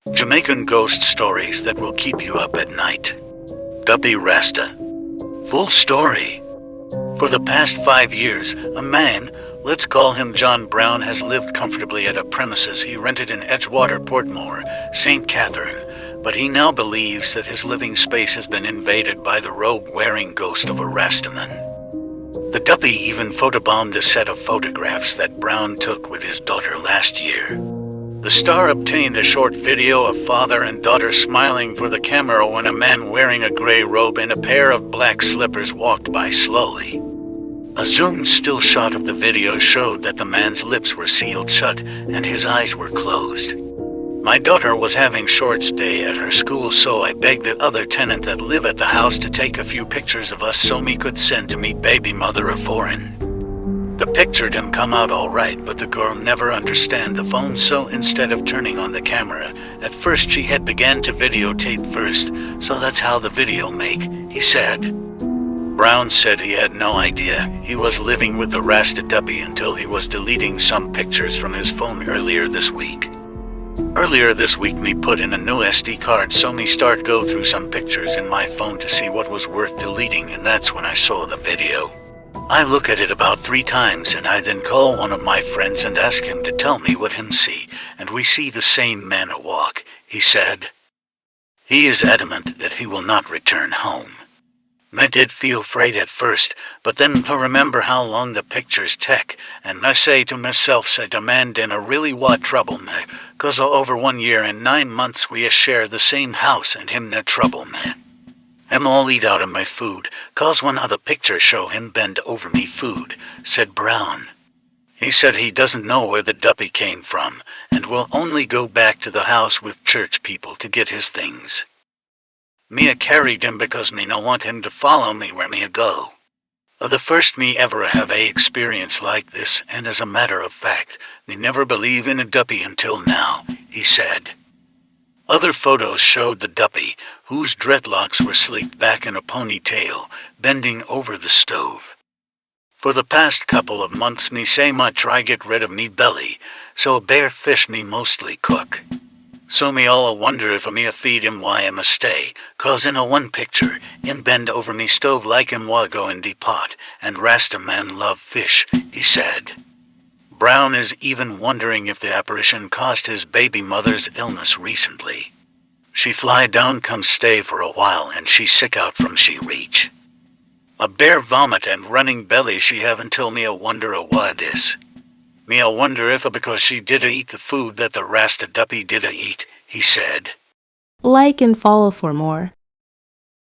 Jamaican ghost stories that will keep you up at night. Duppy Rasta. Full story. For the past 5 years, a man, let's call him John Brown, has lived comfortably at a premises he rented in Edgewater, Portmore, St. Catherine, but he now believes that his living space has been invaded by the robe-wearing ghost of a Rastaman. The Duppy even photobombed a set of photographs that Brown took with his daughter last year. The star obtained a short video of father and daughter smiling for the camera when a man wearing a gray robe and a pair of black slippers walked by slowly. A zoomed still shot of the video showed that the man's lips were sealed shut and his eyes were closed. My daughter was having shorts day at her school, so I begged the other tenant that live at the house to take a few pictures of us so me could send to me baby mother of foreign. The picture didn't come out all right, but the girl never understand the phone, so instead of turning on the camera, at first she had began to videotape first, so that's how the video make, he said. Brown said he had no idea he was living with the Rasta Duppy until he was deleting some pictures from his phone earlier this week. Earlier this week me put in a new SD card, so me start go through some pictures in my phone to see what was worth deleting, and that's when I saw the video. I look at it about 3 times and I then call one of my friends and ask him to tell me what him see, and we see the same man a walk, he said. He is adamant that he will not return home. I did feel afraid at first, but then I remember how long the pictures take, and I say to myself, say the man in a really what trouble me, 'cause over 1 year and 9 months we a share the same house and him no trouble me. Him all eat out of my food, 'cause one other picture show him bend over me food, said Brown. He said he doesn't know where the Duppy came from, and will only go back to the house with church people to get his things. Me carried him because me no want him to follow me where me go. The first me ever have a experience like this, and as a matter of fact, me never believe in a Duppy until now, he said. Other photos showed the Duppy, whose dreadlocks were slicked back in a ponytail, bending over the stove. For the past couple of months me say my try get rid of me belly, so a bare fish me mostly cook. So me all wonder if me a feed him why him a stay, 'cause in a one picture, him bend over me stove like him wa go in de pot, and Rasta man love fish, he said. Brown is even wondering if the apparition caused his baby mother's illness recently. She fly down come stay for a while and she sick out from she reach. A bare vomit and running belly she have until me a wonder a what is. Me a wonder if because she did eat the food that the Rasta Duppy did eat, he said. Like and follow for more.